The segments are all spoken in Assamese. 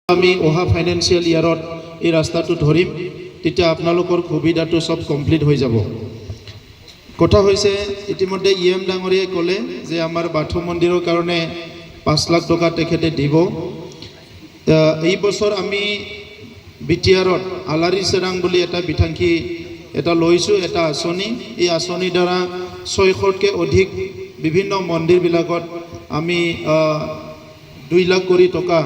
আমি অহা ফাইনেন্সিয়েল ইয়াৰত এই ৰাস্তাটো ধৰিম, তেতিয়া আপোনালোকৰ সুবিধাটো সব কমপ্লিট হৈ যাব। কথা হৈছে ইতিমধ্যে ইএম ডাঙৰীয়াই ক'লে যে আমাৰ বাথৌ মন্দিৰৰ কাৰণে 5 লাখ টকা তেখেতে দিব। এই বছৰ আমি BTRত আলাৰী চেৰাং বুলি এটা বিথাংখী এটা লৈছোঁ, এটা আঁচনি। এই আঁচনিৰ দ্বাৰা 600তকৈ অধিক বিভিন্ন মন্দিৰবিলাকত আমি 2 লাখ কৰি টকা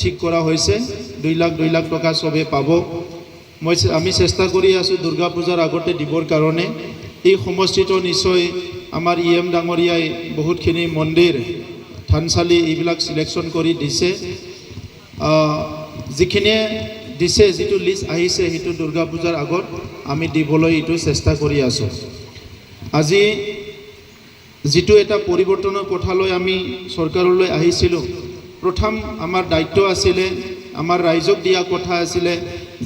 ঠিক কৰা হৈছে। 2 লাখ টকা সবে পাব। আমি চেষ্টা কৰি আছোঁ দুৰ্গা পূজাৰ আগতে দিবৰ কাৰণে। এই সমষ্টিটো নিশ্চয় আমাৰ ইএম ডাঙৰীয়াই বহুতখিনি মন্দিৰ থানচালি এইবিলাক সিলেকশ্যন কৰি দিছে। যিখিনিয়ে দিছে, যিটো লিষ্ট আহিছে সেইটো দুৰ্গা পূজাৰ আগত আমি দিবলৈ এইটো চেষ্টা কৰি আছোঁ। আজি যিটো এটা পৰিৱৰ্তনৰ কথা লৈ আমি চৰকাৰলৈ আহিছিলোঁ, প্ৰথম আমাৰ দায়িত্ব আছিলে, আমাৰ ৰাইজক দিয়া কথা আছিলে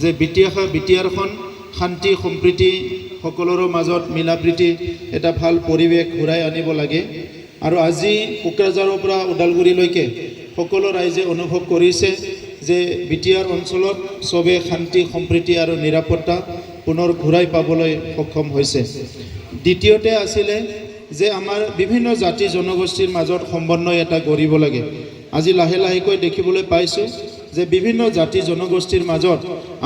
যে BTRখন শান্তি সম্প্ৰীতি সকলোৰে মাজত মিলা প্ৰীতি এটা ভাল পৰিৱেশ ঘূৰাই আনিব লাগে। আৰু আজি কোকৰাঝাৰৰ পৰা ওদালগুৰিলৈকে সকলো ৰাইজে অনুভৱ কৰিছে যে BTR অঞ্চলত সবে শান্তি সম্প্ৰীতি আৰু নিৰাপত্তা পুনৰ ঘূৰাই পাবলৈ সক্ষম হৈছে। দ্বিতীয়তে আছিলে যে আমাৰ বিভিন্ন জাতি জনগোষ্ঠীৰ মাজত সমন্বয় এটা গঢ়িব লাগে। আজি লাহে লাহেকৈ দেখিবলৈ পাইছোঁ যে বিভিন্ন জাতি জনগোষ্ঠীৰ মাজত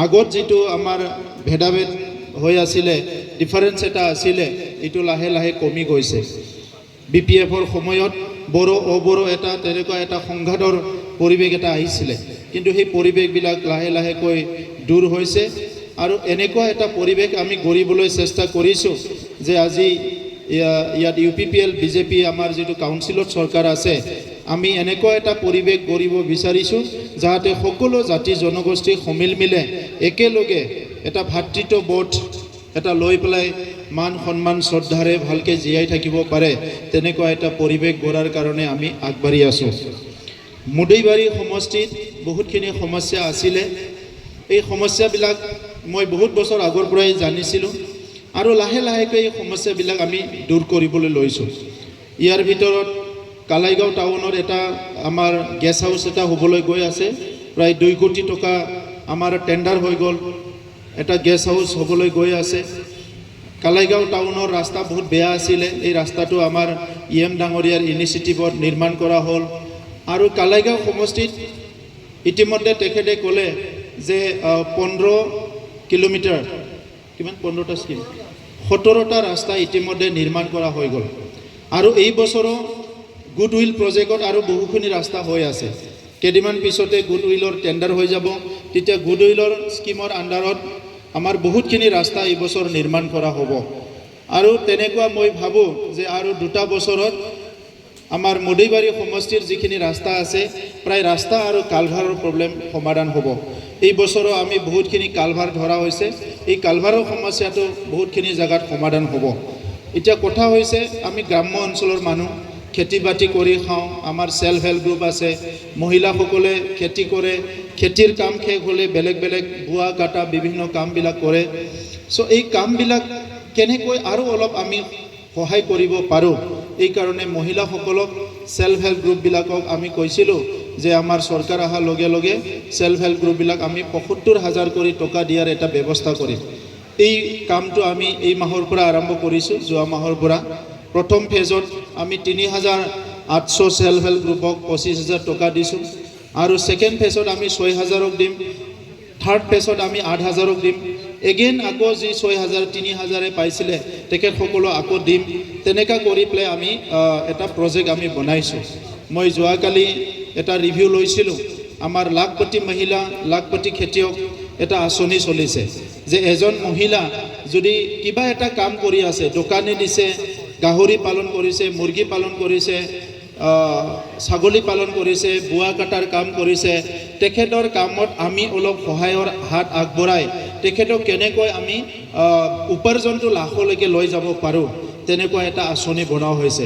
আগত যিটো আমাৰ ভেদাভেদ হৈ আছিলে, ডিফাৰেঞ্চ এটা আছিলে, এইটো লাহে লাহে কমি গৈছে। BPFৰ সময়ত বড়ো অবড়ো এটা তেনেকুৱা এটা সংঘাতৰ পৰিৱেশ এটা আহিছিলে, কিন্তু সেই পৰিৱেশবিলাক লাহে লাহেকৈ দূৰ হৈছে। আৰু এনেকুৱা এটা পৰিৱেশ আমি গঢ়িবলৈ চেষ্টা কৰিছোঁ যে আজি ইয়াত UPPL BJP আমাৰ যিটো কাউন্সিলত চৰকাৰ আছে, আমি এনেকুৱা এটা পৰিৱেশ গঢ়িব বিচাৰিছোঁ যাতে সকলো জাতি জনগোষ্ঠী সমিল মিলে একেলগে এটা ভাতৃত্ববোধ এটা লৈ পেলাই মান সন্মান শ্ৰদ্ধাৰে ভালকৈ জীয়াই থাকিব পাৰে। তেনেকুৱা এটা পৰিৱেশ গঢ়াৰ কাৰণে আমি আগবাঢ়ি আছোঁ। মুদৈবাৰী সমষ্টিত বহুতখিনি সমস্যা আছিলে। এই সমস্যাবিলাক মই বহুত বছৰ আগৰ পৰাই জানিছিলোঁ আৰু লাহে লাহেকৈ এই সমস্যাবিলাক আমি দূৰ কৰিবলৈ লৈছোঁ। ইয়াৰ ভিতৰত কালাইগাঁও টাউনত এটা আমাৰ গেষ্ট হাউচ এটা হ'বলৈ গৈ আছে, প্ৰায় 2 কোটি টকা আমাৰ টেণ্ডাৰ হৈ গ'ল, এটা গেষ্ট হাউচ হ'বলৈ গৈ আছে। কালাইগাঁও টাউনৰ ৰাস্তা বহুত বেয়া আছিলে, এই ৰাস্তাটো আমাৰ ইএম ডাঙৰীয়াৰ ইনিচিয়েটিভত নিৰ্মাণ কৰা হ'ল। আৰু কালাইগাঁও সমষ্টিত ইতিমধ্যে তেখেতে ক'লে যে 15 কিলোমিটাৰ, কিমান 15টা স্কিম 17টা ৰাস্তা ইতিমধ্যে নিৰ্মাণ কৰা হৈ গ'ল। আৰু এই বছৰো গুডউইল প্ৰজেক্টত আৰু বহুখিনি ৰাস্তা হৈ আছে। কেইদিনমান পিছতে গুডউইলৰ টেণ্ডাৰ হৈ যাব, তেতিয়া গুডউইলৰ স্কিমৰ আণ্ডাৰত আমাৰ বহুতখিনি ৰাস্তা এই বছৰ নিৰ্মাণ কৰা হ'ব। আৰু তেনেকুৱা মই ভাবোঁ যে আৰু 2টা বছৰত আমাৰ মুদৈবাৰী সমষ্টিৰ যিখিনি ৰাস্তা আছে, প্ৰায় ৰাস্তা আৰু কালভাৰৰ প্ৰব্লেম সমাধান হ'ব। এই বছৰো আমি বহুতখিনি কালভাৰ ধৰা হৈছে, এই কালভাৰৰ সমস্যাটো বহুতখিনি জেগাত সমাধান হ'ব। এতিয়া কথা হৈছে আমি গ্ৰাম্য অঞ্চলৰ মানুহ, খেতি বাতি কৰি খাওঁ, আমাৰ সেল্ফ হেল্প গ্ৰুপ আছে, মহিলাসকলে খেতি কৰে, খেতিৰ কাম শেষ হ'লে বেলেগ বেলেগ বোৱা কাটা বিভিন্ন কামবিলাক কৰে। চ' এই কামবিলাক কেনেকৈ আৰু অলপ আমি সহায় কৰিব পাৰোঁ, এই কাৰণে মহিলাসকলক সেল্ফ হেল্প গ্ৰুপবিলাকক আমি কৈছিলোঁ যে আমাৰ চৰকাৰ অহাৰ লগে লগে সেল্ফ হেল্প গ্ৰুপবিলাক আমি ৭৫,০০০ কৰি টকা দিয়াৰ এটা ব্যৱস্থা কৰিম। এই কামটো আমি এই মাহৰ পৰা আৰম্ভ কৰিছোঁ, যোৱা মাহৰ পৰা। প্ৰথম ফেজত আমি ৩,৮০০ সেল্ফ হেল্প গ্ৰুপক ২৫,০০০ টকা দিছোঁ, আৰু ছেকেণ্ড ফেজত আমি ৬,০০০ক দিম, থাৰ্ড ফেজত আমি ৮,০০০ক দিম। এগেইন আকৌ যি ৬,০০০ ৩,০০০ পাইছিলে তেখেতসকলক আকৌ দিম। তেনেকুৱা কৰি পেলাই আমি এটা প্ৰজেক্ট আমি বনাইছোঁ। মই যোৱাকালি এটা ৰিভিউ লৈছিলোঁ, আমাৰ লাখপতি মহিলা লাখপতি খেতিয়ক এটা আঁচনি চলিছে যে এজন মহিলা যদি কিবা এটা কাম কৰি আছে, দোকানী দিছে, গাহৰি পালন কৰিছে, মুৰ্গী পালন কৰিছে, ছাগলী পালন কৰিছে, বোৱা কটাৰ কাম কৰিছে, তেখেতৰ কামত আমি অলপ সহায়ৰ হাত আগবঢ়াই তেখেতক কেনেকৈ আমি উপাৰ্জনটো লাখলৈকে লৈ যাব পাৰোঁ, তেনেকুৱা এটা আঁচনি বনোৱা হৈছে।